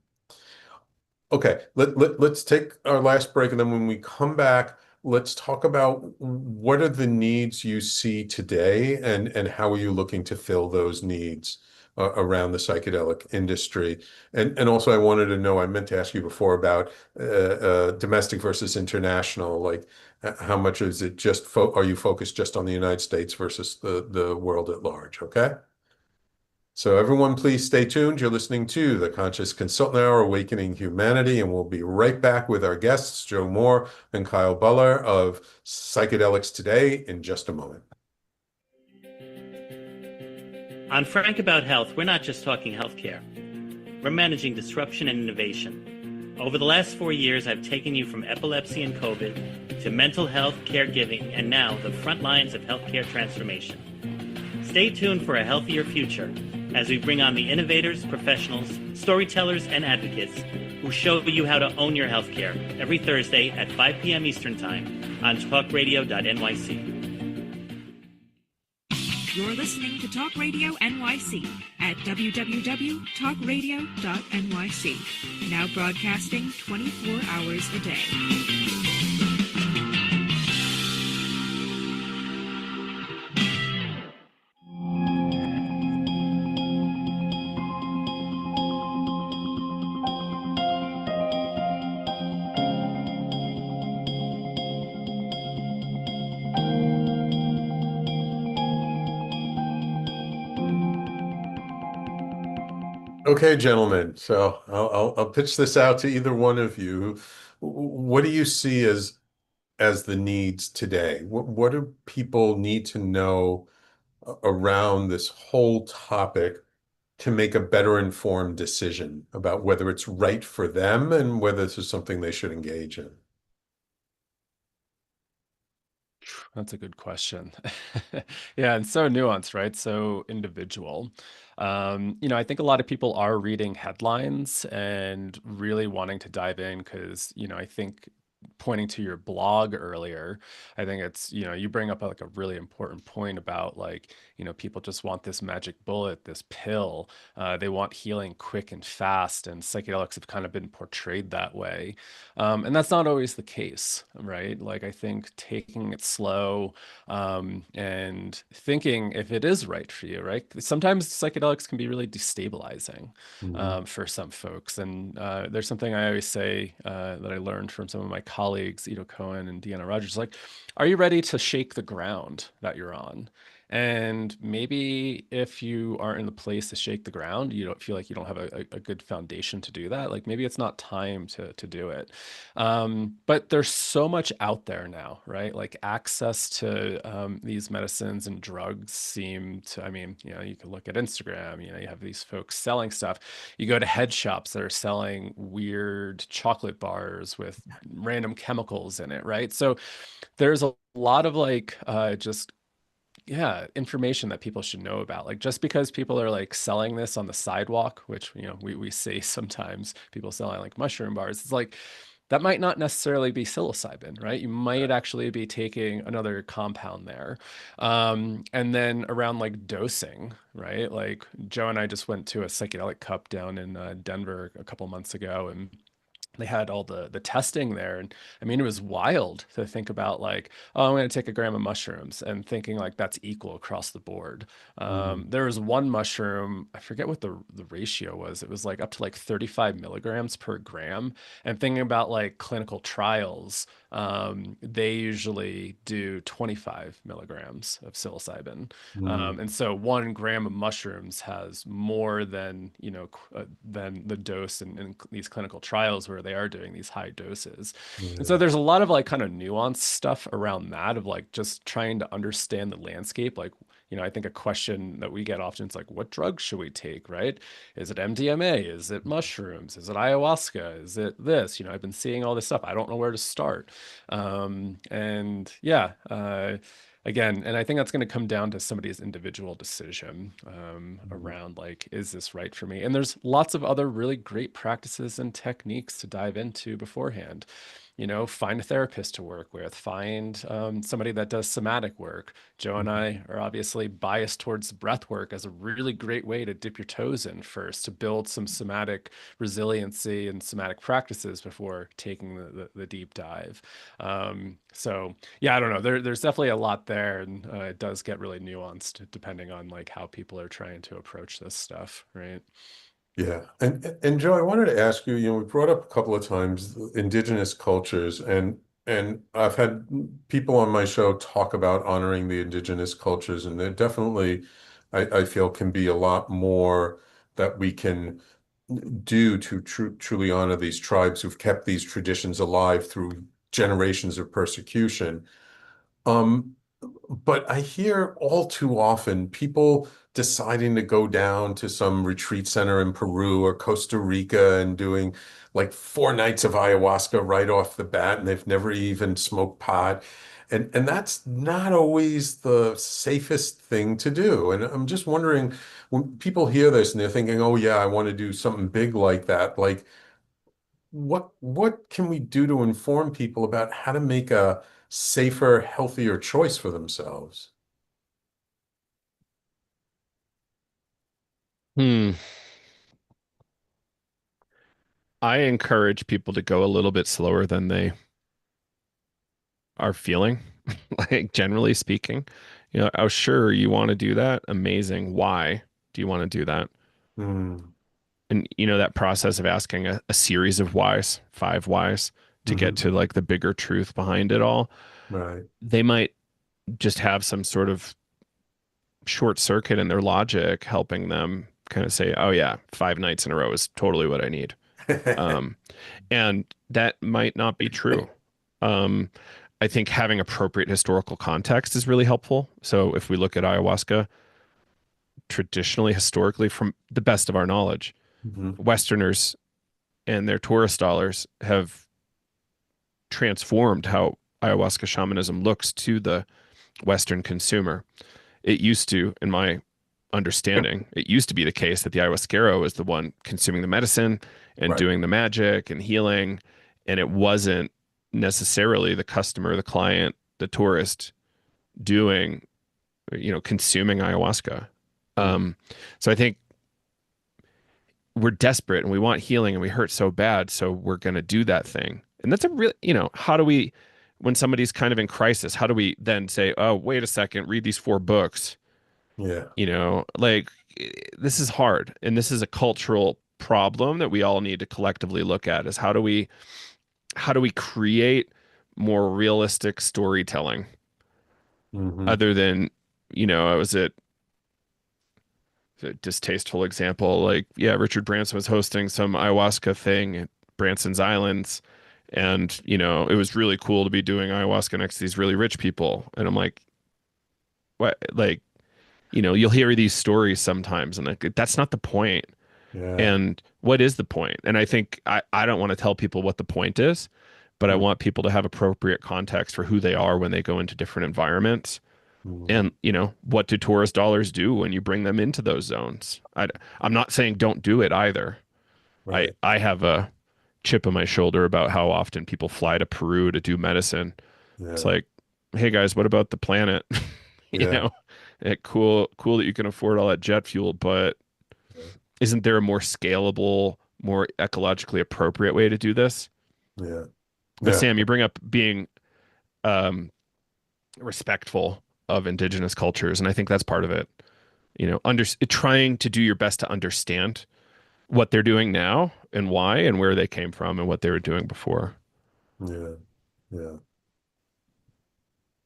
Okay, let's take our last break, and then when we come back, let's talk about what are the needs you see today and how are you looking to fill those needs around the psychedelic industry. And also I wanted to know, I meant to ask you before about domestic versus international, like how much is it just are you focused just on the United States versus the world at large? Okay. So everyone, please stay tuned. You're listening to the Conscious Consultant Hour, Awakening Humanity, and we'll be right back with our guests, Joe Moore and Kyle Buller of Psychedelics Today in just a moment. On Frank About Health, we're not just talking healthcare. We're managing disruption and innovation. Over the last 4 years, I've taken you from epilepsy and COVID to mental health, caregiving, and now the front lines of healthcare transformation. Stay tuned for a healthier future as we bring on the innovators, professionals, storytellers, and advocates who show you how to own your healthcare every Thursday at 5 p.m. Eastern Time on talkradio.nyc. You're listening to Talk Radio NYC at www.talkradio.nyc. Now broadcasting 24 hours a day. Okay, gentlemen. So I'll pitch this out to either one of you. What do you see as the needs today? What do people need to know around this whole topic to make a better informed decision about whether it's right for them and whether this is something they should engage in? That's a good question. Yeah, and so nuanced, right? So individual. I think a lot of people are reading headlines and really wanting to dive in because, I think pointing to your blog earlier, I think it's, you bring up like a really important point about like, people just want this magic bullet, this pill. They want healing quick and fast, and psychedelics have kind of been portrayed that way. And that's not always the case, right? Like I think taking it slow and thinking if it is right for you, right? Sometimes psychedelics can be really destabilizing for some folks. And there's something I always say that I learned from some of my colleagues, Ito Cohen and Deanna Rogers, like, are you ready to shake the ground that you're on? And maybe if you aren't in the place to shake the ground, you don't feel like you don't have a good foundation to do that. Like maybe it's not time to do it. But there's so much out there now, right? Like access to these medicines and drugs seem to, you can look at Instagram, you have these folks selling stuff. You go to head shops that are selling weird chocolate bars with random chemicals in it, right? So there's a lot of like information that people should know about. Like just because people are like selling this on the sidewalk, which we see sometimes people selling like mushroom bars, it's like that might not necessarily be psilocybin, right? You might actually be taking another compound there. And then around like dosing, right? Like Joe and I just went to a psychedelic cup down in Denver a couple months ago, and they had all the testing there. And it was wild to think about like, oh, I'm going to take a gram of mushrooms and thinking like that's equal across the board. There was one mushroom, I forget what the ratio was. It was like up to like 35 milligrams per gram. And thinking about like clinical trials, they usually do 25 milligrams of psilocybin. And so 1 gram of mushrooms has more than, than the dose in these clinical trials where they are doing these high doses. And so there's a lot of like kind of nuanced stuff around that of like just trying to understand the landscape. Like, I think a question that we get often is like, what drugs should we take, right? Is it MDMA? Is it mushrooms? Is it ayahuasca? Is it this? I've been seeing all this stuff. I don't know where to start. Again, and I think that's going to come down to somebody's individual decision around like, is this right for me? And there's lots of other really great practices and techniques to dive into beforehand. find a therapist to work with, find somebody that does somatic work. Joe and I are obviously biased towards breath work as a really great way to dip your toes in first to build some somatic resiliency and somatic practices before taking the deep dive. So yeah, I don't know. There's definitely a lot there, and it does get really nuanced depending on like how people are trying to approach this stuff, right? Yeah. And Joe, I wanted to ask you, we brought up a couple of times indigenous cultures, and I've had people on my show talk about honoring the indigenous cultures, and there definitely I feel can be a lot more that we can do to truly honor these tribes who've kept these traditions alive through generations of persecution. Um, but I hear all too often people deciding to go down to some retreat center in Peru or Costa Rica and doing like 4 nights of ayahuasca right off the bat, and they've never even smoked pot. And that's not always the safest thing to do. And I'm just wondering when people hear this and they're thinking, oh yeah, I want to do something big like that. Like what can we do to inform people about how to make a safer, healthier choice for themselves? Hmm. I encourage people to go a little bit slower than they are feeling, like generally speaking. Oh, sure, you want to do that? Amazing. Why do you want to do that? Mm, And that process of asking a series of whys, 5 whys, to get hmm. to like the bigger truth behind it all. Right. They might just have some sort of short circuit in their logic helping them kind of say, oh yeah, 5 nights in a row is totally what I need. Um, and that might not be true. Um, I think having appropriate historical context is really helpful. So if we look at ayahuasca, traditionally, historically, from the best of our knowledge, Mhm. Westerners and their tourist dollars have transformed how ayahuasca shamanism looks to the Western consumer. It used to, in my understanding, it used to be the case that the ayahuasquero was the one consuming the medicine and Right. doing the magic and healing, and it wasn't necessarily the customer, the client, the tourist doing, consuming ayahuasca. Mm, Um, so I think we're desperate and we want healing and we hurt so bad, so we're going to do that thing. And that's a real, how do we, when somebody's kind of in crisis, how do we then say, oh, wait a second, read these 4 books? yeah. Like this is hard. And this is a cultural problem that we all need to collectively look at is how do we create more realistic storytelling Hmm. other than, I was at a distasteful example. Like, yeah, Richard Branson was hosting some ayahuasca thing at Branson's Islands. And, it was really cool to be doing ayahuasca next to these really rich people. And I'm like, what? Like, you'll hear these stories sometimes, and like, that's not the point. Yeah. And what is the point? And I think I don't want to tell people what the point is, but I Mm, want people to have appropriate context for who they are when they go into different environments. mhm. And, what do tourist dollars do when you bring them into those zones? I'm not saying don't do it either. I, Right. I have a chip on my shoulder about how often people fly to Peru to do medicine. It's Yeah. like, hey guys, what about the planet? you Yeah. know, cool that you can afford all that jet fuel, but Yeah. isn't there a more scalable, more ecologically appropriate way to do this? Yeah. But Yeah. Sam, you bring up being um, respectful of indigenous cultures, and I think that's part of it. Trying to do your best to understand what they're doing now and why and where they came from and what they were doing before. Yeah. Yeah.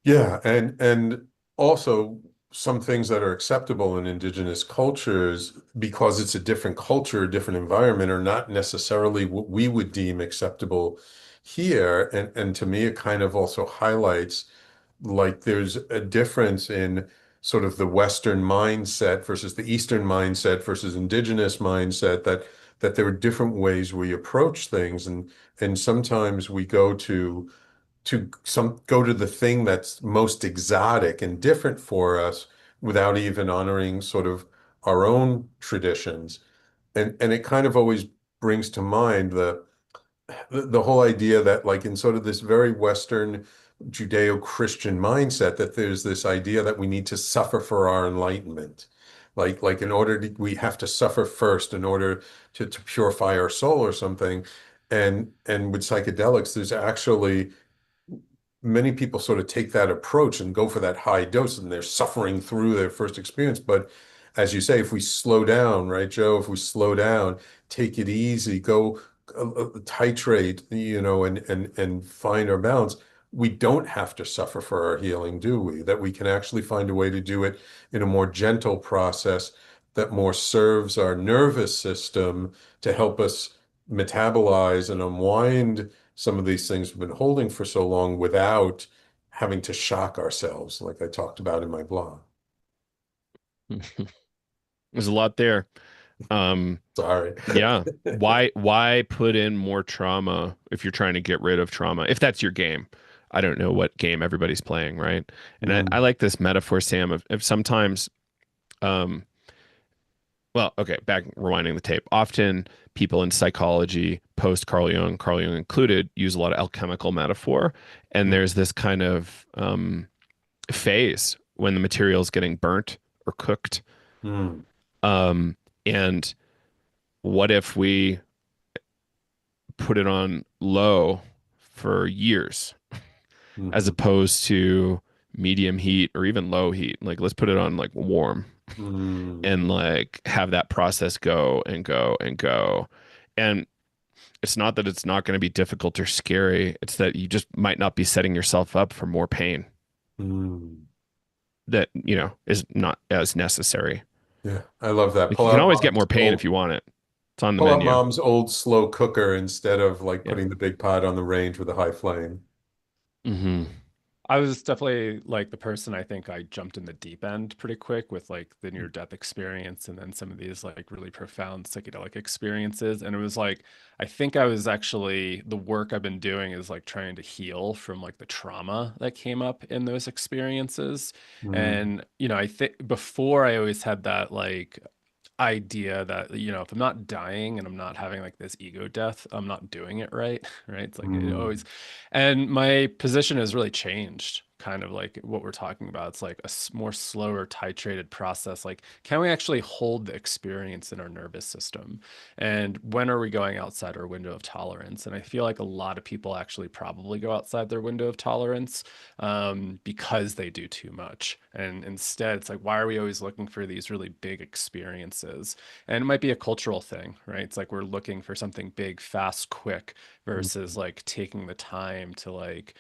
Yeah, and also some things that are acceptable in indigenous cultures because it's a different culture, a different environment, are not necessarily what we would deem acceptable here. And to me, it kind of also highlights like there's a difference in sort of the Western mindset versus the Eastern mindset versus indigenous mindset that there are different ways we approach things and sometimes we go to the thing that's most exotic and different for us without even honoring sort of our own traditions. And it kind of always brings to mind the whole idea that like in sort of this very Western Judeo-Christian mindset that there's this idea that we need to suffer for our enlightenment. Like in order to, we have to suffer first in order to purify our soul or something. And with psychedelics, there's actually many people sort of take that approach and go for that high dose and they're suffering through their first experience. But as you say, if we slow down, right, Joe, if we slow down, take it easy, go titrate, and find our balance, we don't have to suffer for our healing, do we? That we can actually find a way to do it in a more gentle process that more serves our nervous system to help us metabolize and unwind some of these things we've been holding for so long without having to shock ourselves, like I talked about in my blog. There's a lot there. Sorry. Yeah. Why put in more trauma if you're trying to get rid of trauma? If that's your game. I don't know what game everybody's playing, right? And I like this metaphor, Sam, of sometimes well, okay, back rewinding the tape. Often people in psychology, post Carl Jung included, use a lot of alchemical metaphor. And there's this kind of phase when the material is getting burnt or cooked. Mm. And what if we put it on low for years as opposed to medium heat or even low heat? Like, let's put it on like warm and like have that process go and go and go. And it's not that it's not going to be difficult or scary. It's that you just might not be setting yourself up for more pain that, is not as necessary. Yeah, I love that. Like, you can always get more pain if you want it. It's on the Pull out menu. mom's old slow cooker instead of like putting the big pot on the range with a high flame. Mm-hmm. I was definitely like the person, I think I jumped in the deep end pretty quick with like the near death experience and then some of these like really profound psychedelic experiences. And it was like, I think I was actually, the work I've been doing is like trying to heal from like the trauma that came up in those experiences. And, I think before I always had that like idea that if I'm not dying and I'm not having like this ego death, I'm not doing it right. Right, it's like it always, and my position has really changed, kind of like what we're talking about. It's like a more slower titrated process. Like, can we actually hold the experience in our nervous system, and when are we going outside our window of tolerance? And I feel like a lot of people actually probably go outside their window of tolerance because they do too much. And instead, it's like, why are we always looking for these really big experiences? And it might be a cultural thing, right? It's like we're looking for something big, fast, quick, versus like taking the time to like,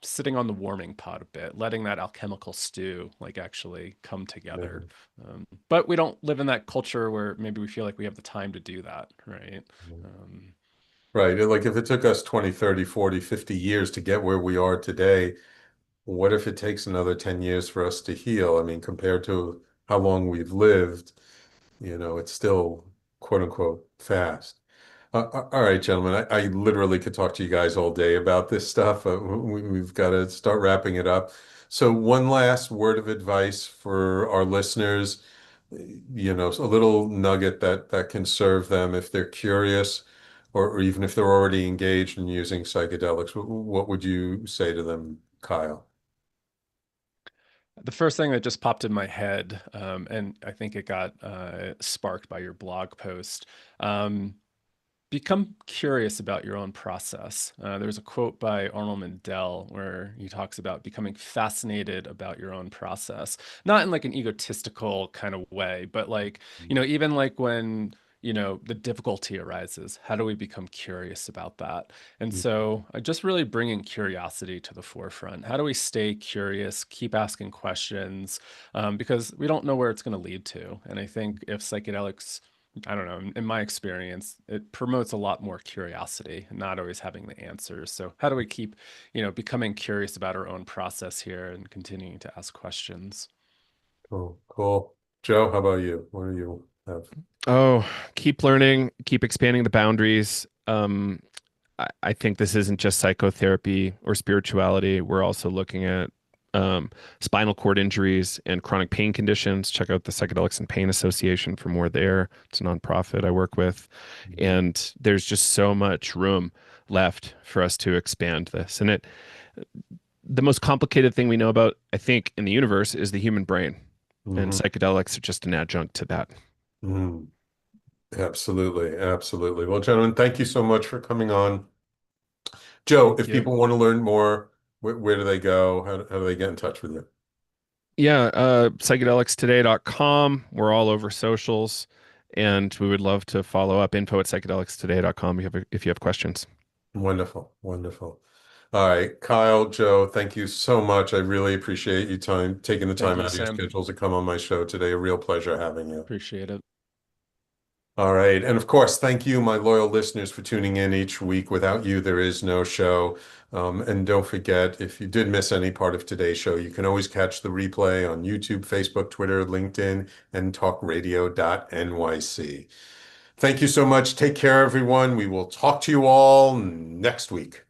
sitting on the warming pot a bit, letting that alchemical stew like actually come together. But we don't live in that culture where maybe we feel like we have the time to do that, right? Right. Like if it took us 20, 30, 40, 50 years to get where we are today, what if it takes another 10 years for us to heal? I mean, compared to how long we've lived, it's still quote unquote fast. All right, gentlemen, I literally could talk to you guys all day about this stuff. We've got to start wrapping it up. So one last word of advice for our listeners, a little nugget that can serve them if they're curious or even if they're already engaged in using psychedelics. What would you say to them, Kyle? The first thing that just popped in my head, and I think it got sparked by your blog post, become curious about your own process. There's a quote by Arnold Mindell where he talks about becoming fascinated about your own process, not in like an egotistical kind of way, but like, even like when, the difficulty arises, how do we become curious about that? And so just really bringing curiosity to the forefront. How do we stay curious, keep asking questions, because we don't know where it's going to lead to. And I think if psychedelics, I don't know, in my experience, it promotes a lot more curiosity, not always having the answers. So how do we keep, becoming curious about our own process here and continuing to ask questions? Cool, cool. Joe, how about you? What do you have? Oh, keep learning, keep expanding the boundaries. I think this isn't just psychotherapy or spirituality. We're also looking at spinal cord injuries and chronic pain conditions. Check out the Psychedelics and Pain Association for more there. It's a nonprofit I work with. And there's just so much room left for us to expand this. And the most complicated thing we know about, I think, in the universe is the human brain. And psychedelics are just an adjunct to that. Absolutely. Absolutely. Well, gentlemen, thank you so much for coming on. Joe, if people want to learn more, where do they go? How do they get in touch with you? Yeah, psychedelicstoday.com. We're all over socials, and we would love to follow up. info@psychedelicstoday.com if you have questions. Wonderful. Wonderful. All right, Kyle, Joe, thank you so much. I really appreciate you taking the time out of your schedules to come on my show today. A real pleasure having you. Appreciate it. All right. And of course, thank you, my loyal listeners, for tuning in each week. Without you, there is no show. And don't forget, if you did miss any part of today's show, you can always catch the replay on YouTube, Facebook, Twitter, LinkedIn, and talkradio.nyc. Thank you so much. Take care, everyone. We will talk to you all next week.